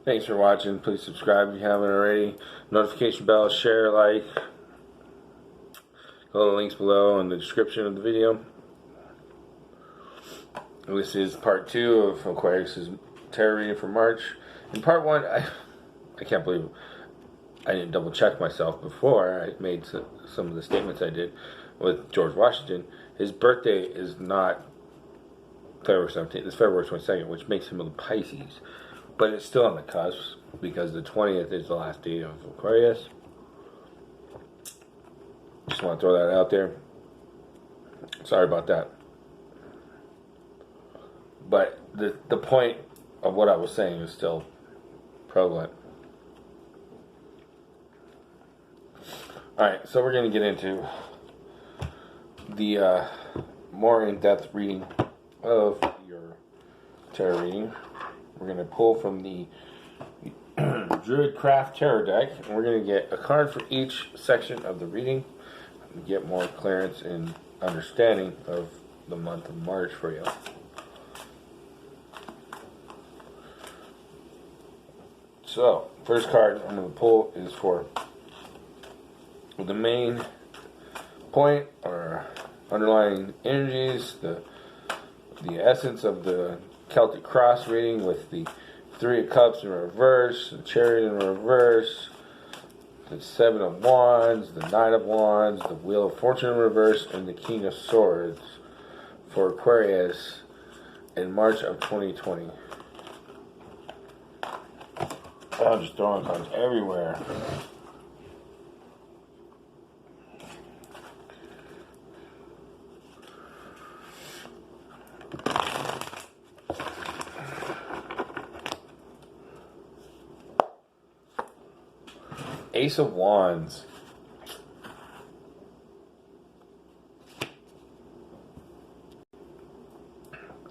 Thanks for watching. Please subscribe if you haven't already. Notification bell, share, like. Go to the links below in the description of the video. This is part 2 of Aquarius' tarot reading for March. In part 1, I can't believe I didn't double check myself before I made some of the statements I did with George Washington. His birthday is not February 17th, it's February 22nd, which makes him a Pisces. But it's still on the cusp because the 20th is the last day of Aquarius. Just want to throw that out there. Sorry about that. But the point of what I was saying is still prevalent. Alright, so we're going to get into the more in-depth reading of your tarot reading. We're going to pull from the Druid Craft Tarot deck, and we're going to get a card for each section of the reading and get more clearance and understanding of the month of March for you. So, first card I'm going to pull is for the main point or underlying energies, the essence of the Celtic Cross reading with the Three of Cups in reverse, the Chariot in reverse, the Seven of Wands, the Knight of Wands, the Wheel of Fortune in reverse, and the King of Swords for Aquarius in March of 2020. I'm just throwing cards everywhere. Ace of Wands.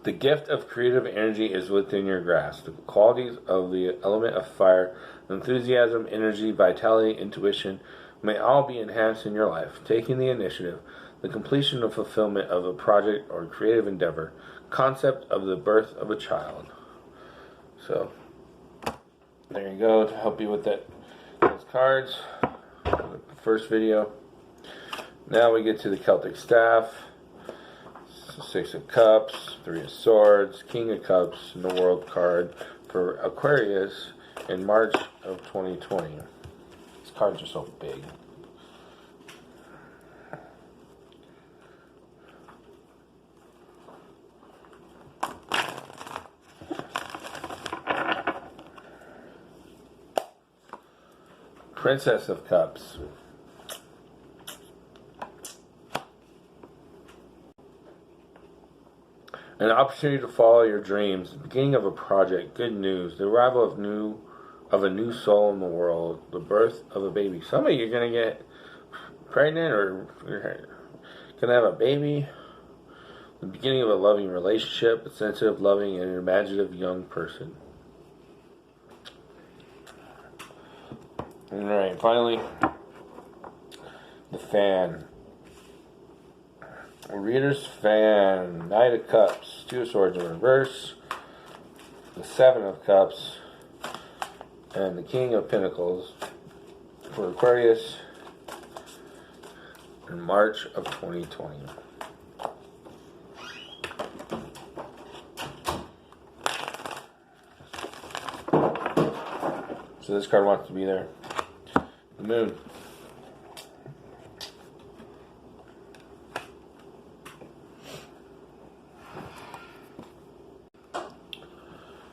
The gift of creative energy is within your grasp. The qualities of the element of fire, enthusiasm, energy, vitality, intuition may all be enhanced in your life. Taking the initiative, the completion or fulfillment of a project or creative endeavor, concept of the birth of a child. So, there you go to help you with that. Those cards. First video. Now we get to the Celtic Staff. Six of Cups, Three of Swords, King of Cups, and the World card for Aquarius in March of 2020. These cards are so big. Princess of Cups. An opportunity to follow your dreams, the beginning of a project, good news, the arrival of a new soul in the world, the birth of a baby. Some of you are going to get pregnant or you're going to have a baby. The beginning of a loving relationship, a sensitive, loving, and imaginative young person. Alright, finally, the fan. Reader's fan. Knight of Cups, Two of Swords in reverse, the Seven of Cups, and the King of Pentacles for Aquarius in March of 2020. So this card wants to be there. The Moon.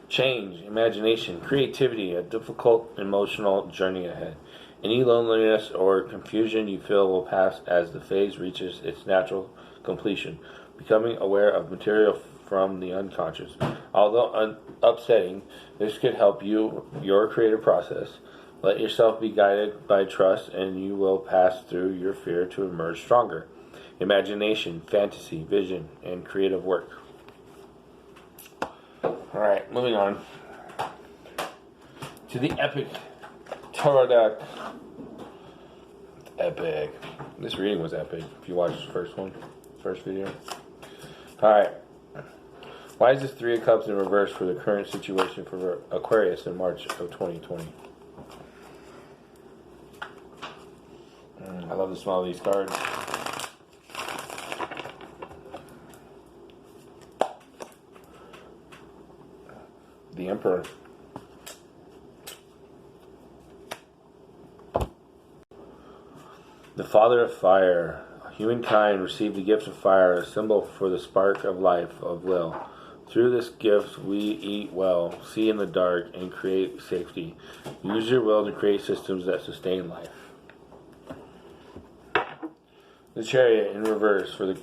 Change, imagination, creativity, a difficult emotional journey ahead. Any loneliness or confusion you feel will pass as the phase reaches its natural completion, becoming aware of material from the unconscious. Although upsetting, this could help your creative process. Let yourself be guided by trust, and you will pass through your fear to emerge stronger. Imagination, fantasy, vision, and creative work. Alright, moving on to the Epic Tarot deck. Epic. This reading was epic if you watched the first video. Alright. Why is this Three of Cups in reverse for the current situation for Aquarius in March of 2020? I love the smell of these cards. The Emperor. The Father of Fire. Humankind received the gift of fire, a symbol for the spark of life, of will. Through this gift, we eat well, see in the dark, and create safety. Use your will to create systems that sustain life. The Chariot in reverse for the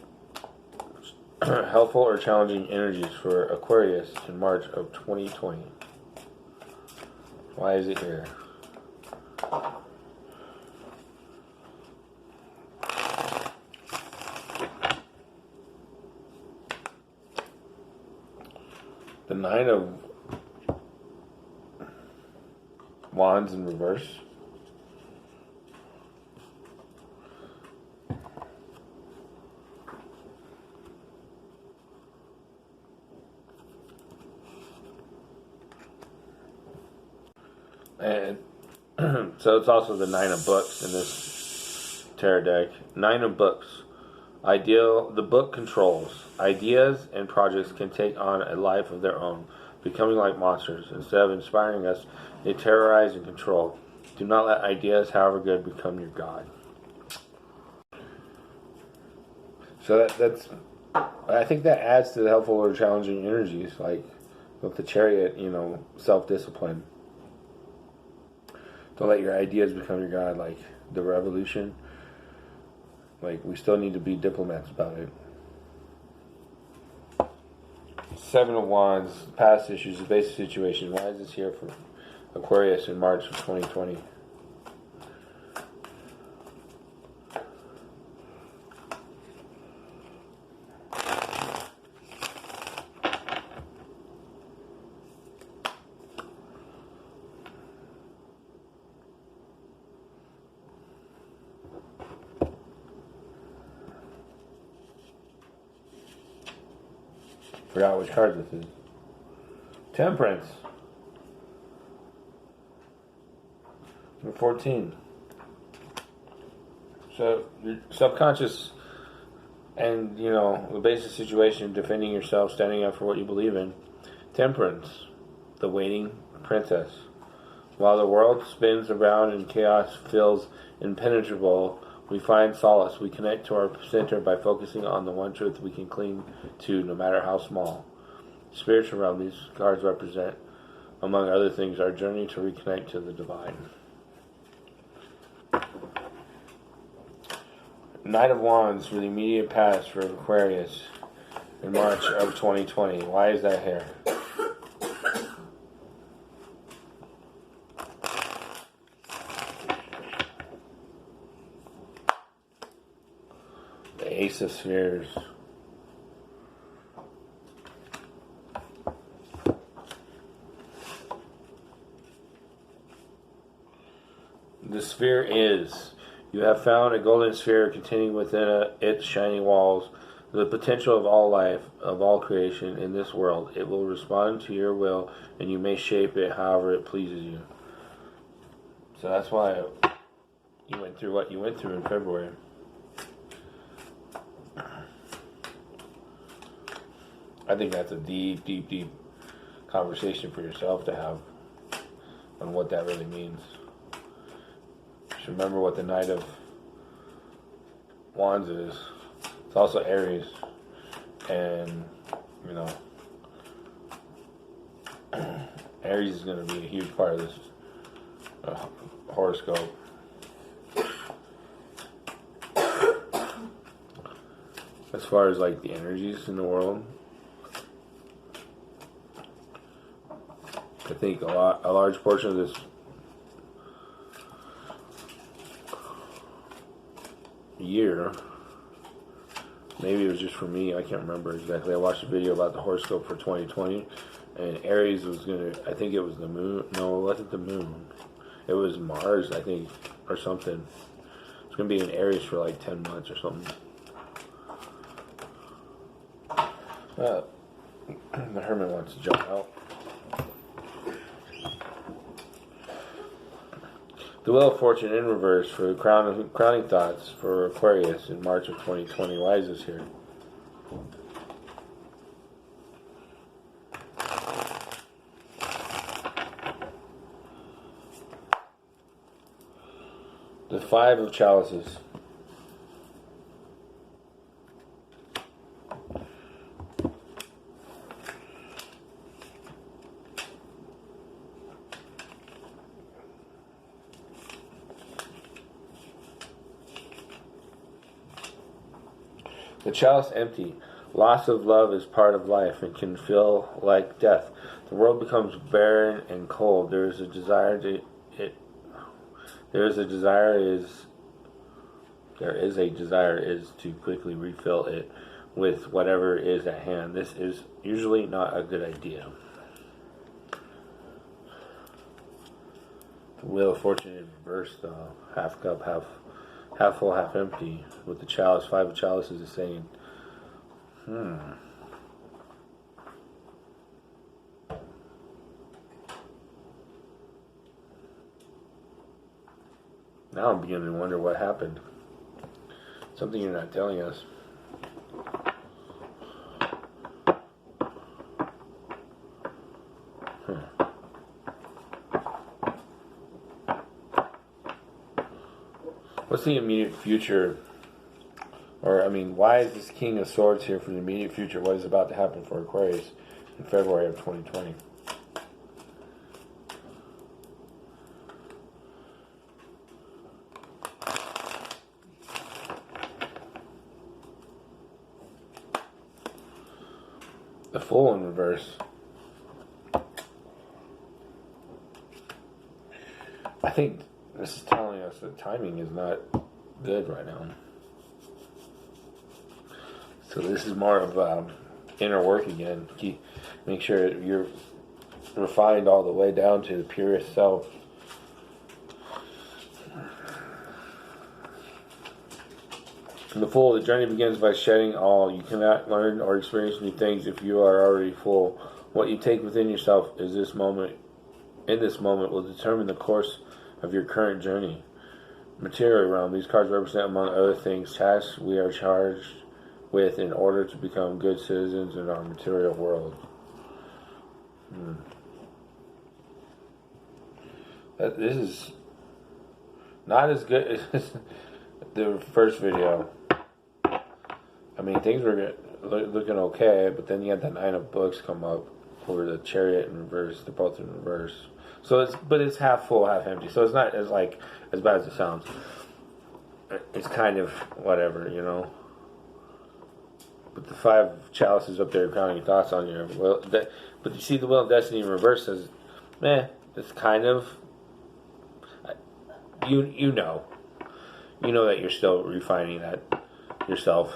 helpful or challenging energies for Aquarius in March of 2020. Why is it here? The Nine of Wands in reverse. And so it's also the Nine of Books in this tarot deck. Nine of Books. The book controls. Ideas and projects can take on a life of their own, becoming like monsters. Instead of inspiring us, they terrorize and control. Do not let ideas, however good, become your God. So that's I think that adds to the helpful or challenging energies, like with the Chariot, self-discipline. Don't let your ideas become your God, like the revolution. Like, we still need to be diplomats about it. Seven of Wands, past issues, the basic situation. Why is this here for Aquarius in March of 2020? Forgot which card this is. Temperance. Number 14. So your subconscious and, the basic situation, defending yourself, standing up for what you believe in. Temperance. The waiting princess. While the world spins around and chaos feels impenetrable, we find solace. We connect to our center by focusing on the one truth we can cling to, no matter how small. Spiritual realm, these cards represent, among other things, our journey to reconnect to the divine. Knight of Wands for the immediate past for Aquarius in March of 2020. Why is that here? Ace of Spheres. The sphere is. You have found a golden sphere containing within its shining walls the potential of all life, of all creation in this world. It will respond to your will, and you may shape it however it pleases you. So that's why you went through what you went through in February. I think that's a deep, deep, deep conversation for yourself to have on what that really means. Just remember what the Knight of Wands is. It's also Aries. And, Aries is going to be a huge part of this horoscope. As far as like the energies in the world, I think a large portion of this year, maybe it was just for me, I can't remember exactly. I watched a video about the horoscope for 2020, and Aries was I think it was the moon. No, it wasn't the moon. It was Mars, I think, or something. It's going to be in Aries for like 10 months or something. The Hermit wants to jump out. The Wheel of Fortune in reverse for crowning thoughts for Aquarius in March of 2020. Why is this here? The Five of Chalices. The Chalice empty. Loss of love is part of life and can feel like death. The world becomes barren and cold. There is a desire to quickly refill it with whatever is at hand. This is usually not a good idea. The Wheel of Fortune in reverse, though. Half cup, half full, half empty. With the chalice, Five of Chalices is saying, Now I'm beginning to wonder what happened. Something you're not telling us. What's the immediate future? Or, I mean, why is this King of Swords here for the immediate future? What is about to happen for Aquarius in February of 2020? The Fool in reverse. I think this is telling us that timing is not good right now. So this is more of inner work again. Make sure you're refined all the way down to the purest self. The Fool, the journey begins by shedding all. You cannot learn or experience new things if you are already full. What you take within yourself in this moment will determine the course of your current journey. Material realm. These cards represent, among other things, tasks we are charged with in order to become good citizens in our material world. This is not as good as the first video. I mean, things were looking okay, but then you had the Nine of Books come up for the Chariot in reverse. They're both in reverse. So it's half full, half empty. So it's not as bad as it sounds. It's kind of whatever, you know. But the Five of Chalices up there crowning thoughts on you. But you see the Wheel of Destiny in reverse says, it's kind of, you know that you're still refining that yourself.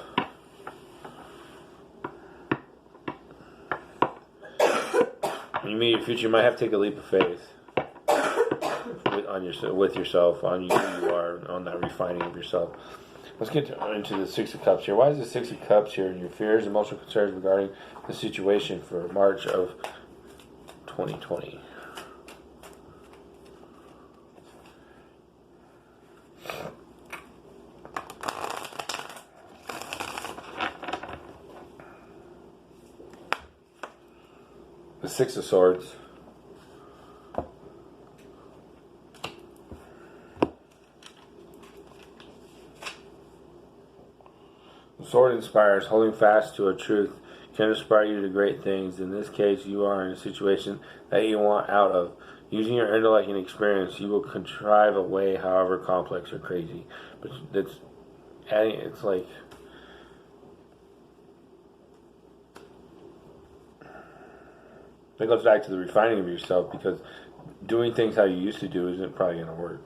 In your immediate future, you might have to take a leap of faith with yourself, on who you are, on that refining of yourself. Let's get into the Six of Cups here. Why is the Six of Cups here in your fears, emotional concerns regarding the situation for March of 2020? The Six of Swords. The Sword inspires. Holding fast to a truth can inspire you to great things. In this case, you are in a situation that you want out of. Using your intellect and experience, you will contrive a way, however complex or crazy. But it's like, that goes back to the refining of yourself, because doing things how you used to do isn't probably going to work.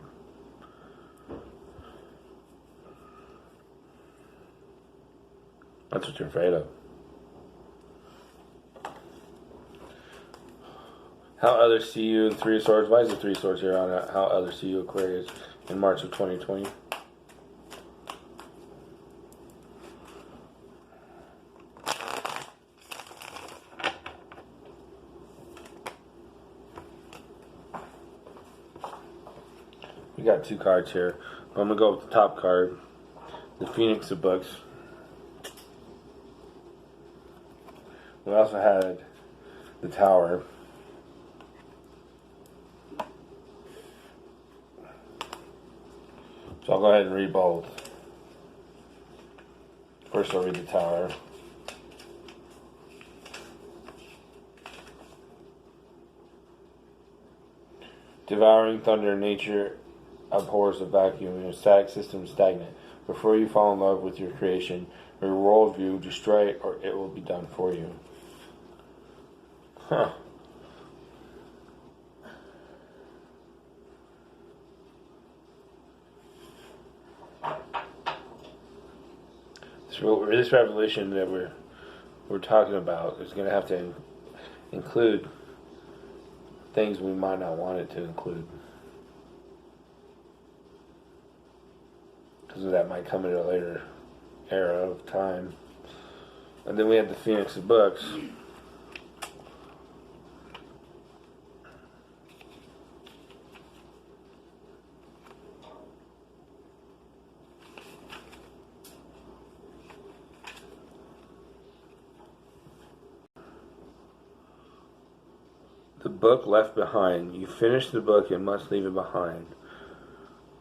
That's what you're afraid of. How others see you, the Three of Swords. Why is the Three of Swords here on how others see you, Aquarius, in March of 2020? We got 2 cards here. I'm going to go with the top card, the Phoenix of Books. We also had the Tower. So I'll go ahead and read both. First I'll read the Tower. Devouring thunder, nature abhors a vacuum, and a static system stagnant. Before you fall in love with your creation or your worldview, destroy it or it will be done for you. Huh. This revelation that we're talking about is going to have to include things we might not want it to include, because that might come in a later era of time. And then we have the Phoenix of Books. The book left behind. You finish the book and must leave it behind.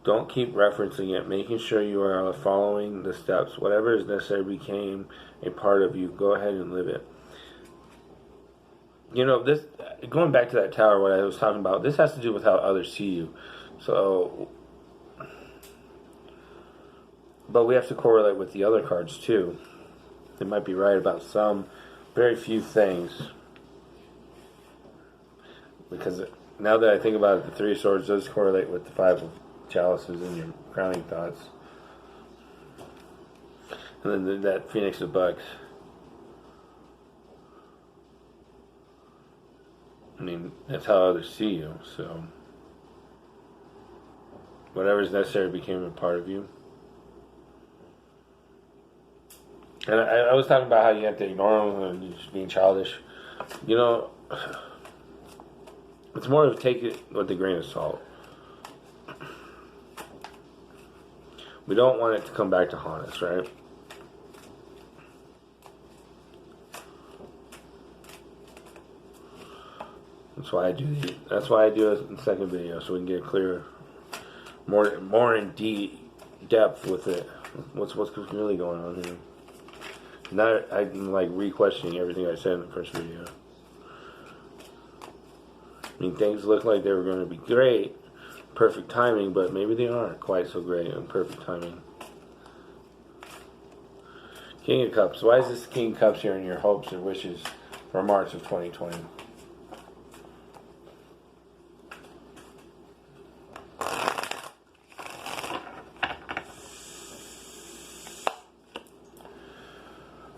Don't keep referencing it, making sure you are following the steps. Whatever is necessary became a part of you. Go ahead and live it. You know, this, going back to that Tower, what I was talking about, this has to do with how others see you. So, but we have to correlate with the other cards too. They might be right about some, very few things. Because now that I think about it, the 3 of Swords does correlate with the 5 of Chalices in your crowning thoughts. And then that Phoenix of Bucks. I mean, that's how others see you, so whatever is necessary became a part of you. And I was talking about how you have to ignore them and just being childish. You know, it's more of take it with a grain of salt. We don't want it to come back to haunt us, right? That's why I do it in the second video, so we can get clear, more in depth with it. What's really going on here? Now I'm like re-questioning everything I said in the first video. I mean, things look like they were going to be great, perfect timing, but maybe they aren't quite so great and perfect timing. King of Cups. Why is this King of Cups here in your hopes and wishes for March of 2020?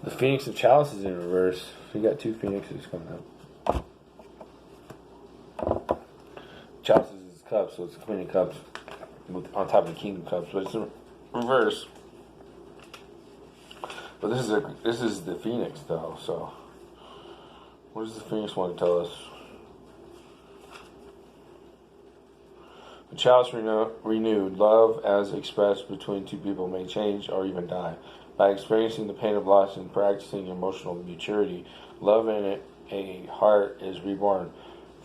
The Phoenix of Chalices in reverse. You got 2 Phoenixes coming up. Chalices is Cups, so it's the Queen of Cups on top of the King of Cups, but it's in reverse. But this is the Phoenix though, so what does the Phoenix want to tell us? The Chalice renewed. Love as expressed between 2 people may change or even die. By experiencing the pain of loss and practicing emotional maturity, love in a heart is reborn,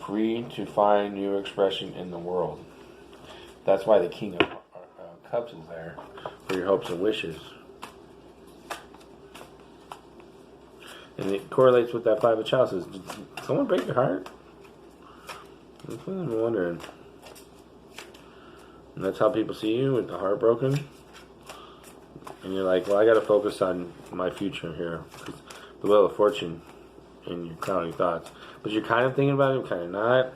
free to find new expression in the world. That's why the King of Cups is there, for your hopes and wishes. And it correlates with that 5 of Chalices. Did someone break your heart? That's what I'm wondering. And that's how people see you, with the heart broken. And you're like, well, I got to focus on my future here. The Wheel of Fortune in your crowning thoughts. But you're kind of thinking about it, kind of not.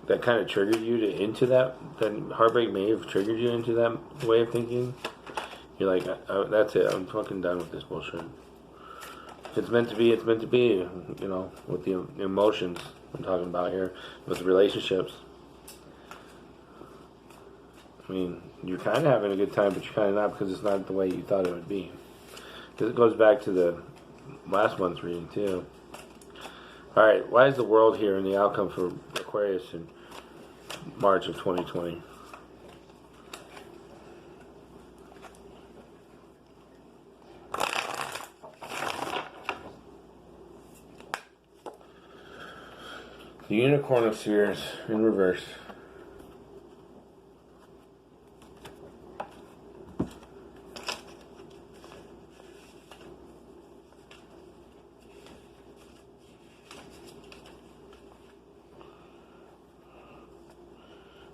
That kind of triggered you into that. That heartbreak may have triggered you into that way of thinking. You're like, that's it. I'm fucking done with this bullshit. If it's meant to be, it's meant to be. You know, with the emotions I'm talking about here, with the relationships. I mean, you're kind of having a good time, but you're kind of not, because it's not the way you thought it would be. Because it goes back to the last month's reading, too. Alright, why is the world here and the outcome for Aquarius and March of 2020. The Unicorn of Spheres in reverse.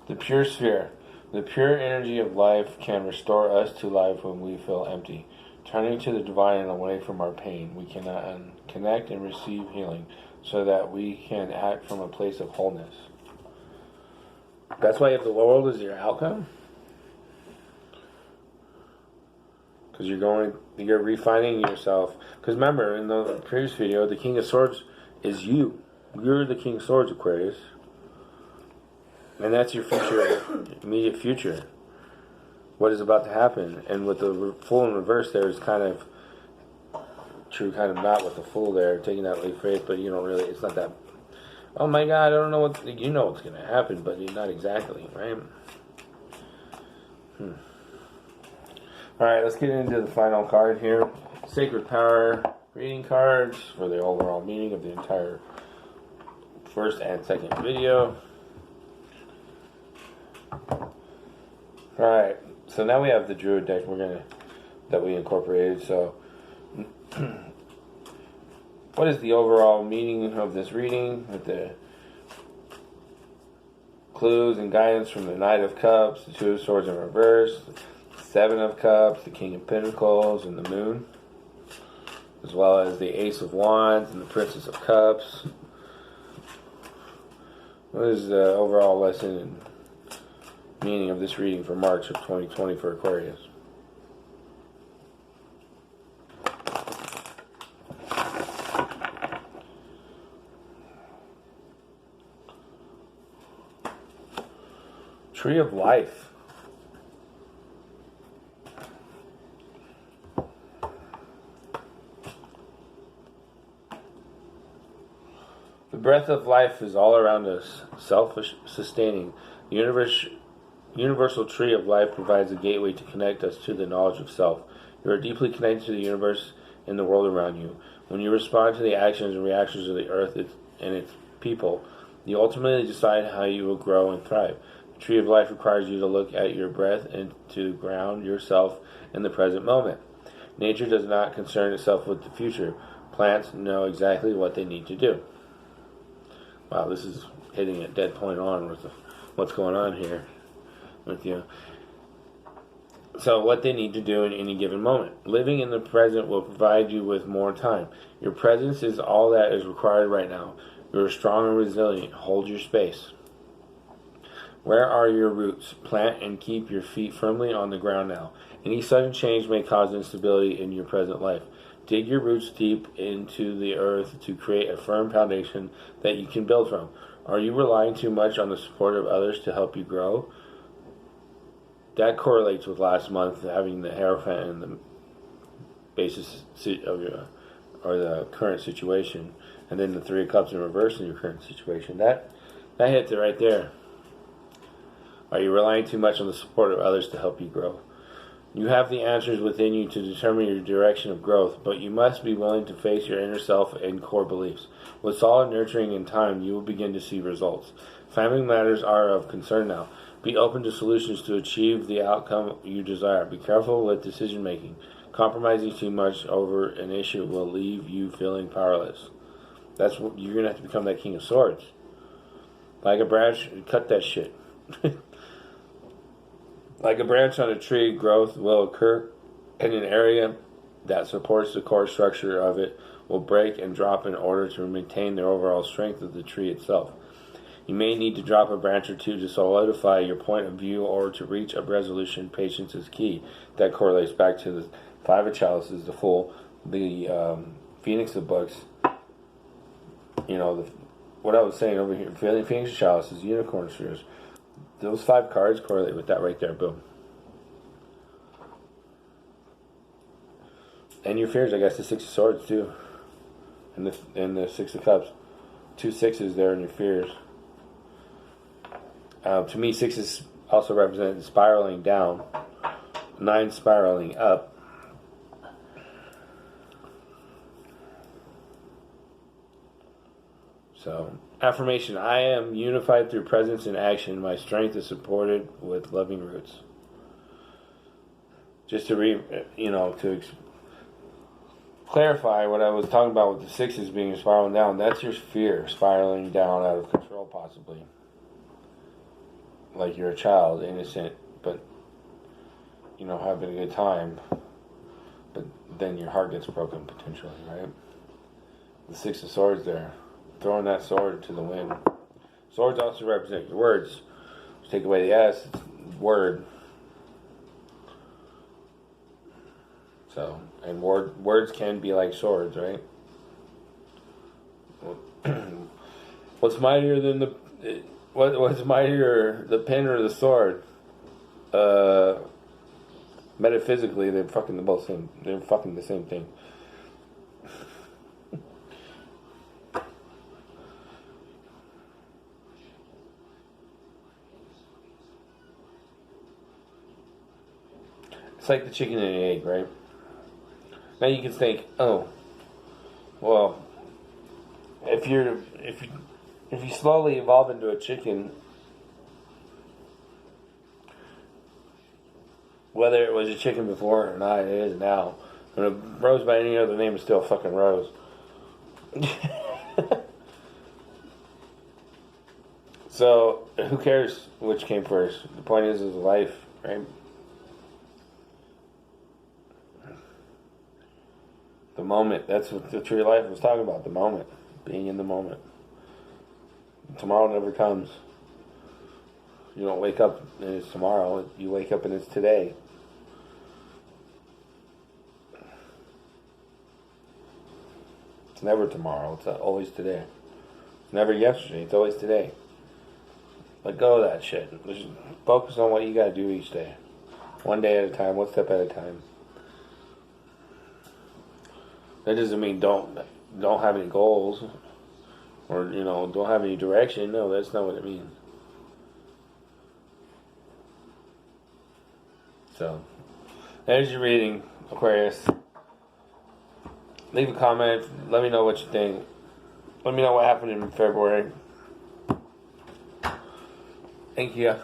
The pure sphere. The pure energy of life can restore us to life when we feel empty. Turning to the divine and away from our pain, we can connect and receive healing so that we can act from a place of wholeness. That's why if the world is your outcome, because you're refining yourself. Because remember, in the previous video, the King of Swords is you. You're the King of Swords, Aquarius. And that's your future, immediate future. What is about to happen. And with the Fool in reverse there is kind of true, kind of not with the Fool there, taking that leap of faith, but you don't really, it's not that, oh my God, I don't know what, you know what's going to happen, but not exactly, right? Alright, let's get into the final card here. Sacred Power reading cards for the overall meaning of the entire first and second video. Alright, so now we have the Druid deck that we incorporated. So what is the overall meaning of this reading with the clues and guidance from the Knight of Cups, the Two of Swords in reverse, the Seven of Cups, the King of Pentacles, and the Moon, as well as the Ace of Wands and the Princess of Cups. What is the overall lesson and meaning of this reading for March of 2020 for Aquarius? Tree of Life. The breath of life is all around us, self-sustaining. The universal tree of life provides a gateway to connect us to the knowledge of self. You are deeply connected to the universe and the world around you. When you respond to the actions and reactions of the earth and its people, you ultimately decide how you will grow and thrive. The tree of life requires you to look at your breath and to ground yourself in the present moment. Nature does not concern itself with the future. Plants know exactly what they need to do. Wow, this is hitting a dead point on with what's going on here with you. So what they need to do in any given moment. Living in the present will provide you with more time. Your presence is all that is required right now. You are strong and resilient. Hold your space. Where are your roots? Plant and keep your feet firmly on the ground now. Any sudden change may cause instability in your present life. Dig your roots deep into the earth to create a firm foundation that you can build from. Are you relying too much on the support of others to help you grow? That correlates with last month having the Hierophant and the basis of your, or the current situation, and then the Three of Cups in reverse in your current situation. That hits it right there. Are you relying too much on the support of others to help you grow? You have the answers within you to determine your direction of growth, but you must be willing to face your inner self and core beliefs. With solid nurturing in time, you will begin to see results. Family matters are of concern now. Be open to solutions to achieve the outcome you desire. Be careful with decision making. Compromising too much over an issue will leave you feeling powerless. That's what you're gonna have to become, that King of Swords. Like a branch, cut that shit. Like a branch on a tree, growth will occur in an area that supports the core structure of it will break and drop in order to maintain the overall strength of the tree itself. You may need to drop a branch or two to solidify your point of view or to reach a resolution. Patience is key. That correlates back to the Five of Chalices, the Fool, the Phoenix of Books. You know, what I was saying over here, Phoenix of Chalices, Unicorn Spheres. Those 5 cards correlate with that right there. Boom. And your fears, I guess, the Six of Swords too, and the Six of Cups. 2 sixes there in your fears. To me, 6 also represents spiraling down. 9 spiraling up. So, affirmation: I am unified through presence and action. My strength is supported with loving roots. Just to clarify what I was talking about with the 6s being spiraling down, that's your fear spiraling down out of control, possibly. Like you're a child, innocent, but having a good time, but then your heart gets broken potentially, right? The 6 of Swords there, throwing that sword to the wind. Swords also represent your words. Just take away the S, it's word. So, and words can be like swords, right? What's mightier than what's mightier, the pen or the sword? Metaphysically, they're fucking the same thing. It's like the chicken and the egg, right? Now you can think, oh, well, if you slowly evolve into a chicken, whether it was a chicken before or not, it is now. And a rose by any other name is still a fucking rose. So, who cares which came first? The point is life, right? The moment. That's what the tree of life was talking about. The moment. Being in the moment. Tomorrow never comes. You don't wake up and it's tomorrow. You wake up and it's today. It's never tomorrow. It's always today. It's never yesterday. It's always today. Let go of that shit. Just focus on what you gotta do each day. One day at a time. One step at a time. That doesn't mean don't have any goals or don't have any direction. No, that's not what it means. So, there's your reading, Aquarius. Leave a comment. Let me know what you think. Let me know what happened in February. Thank you.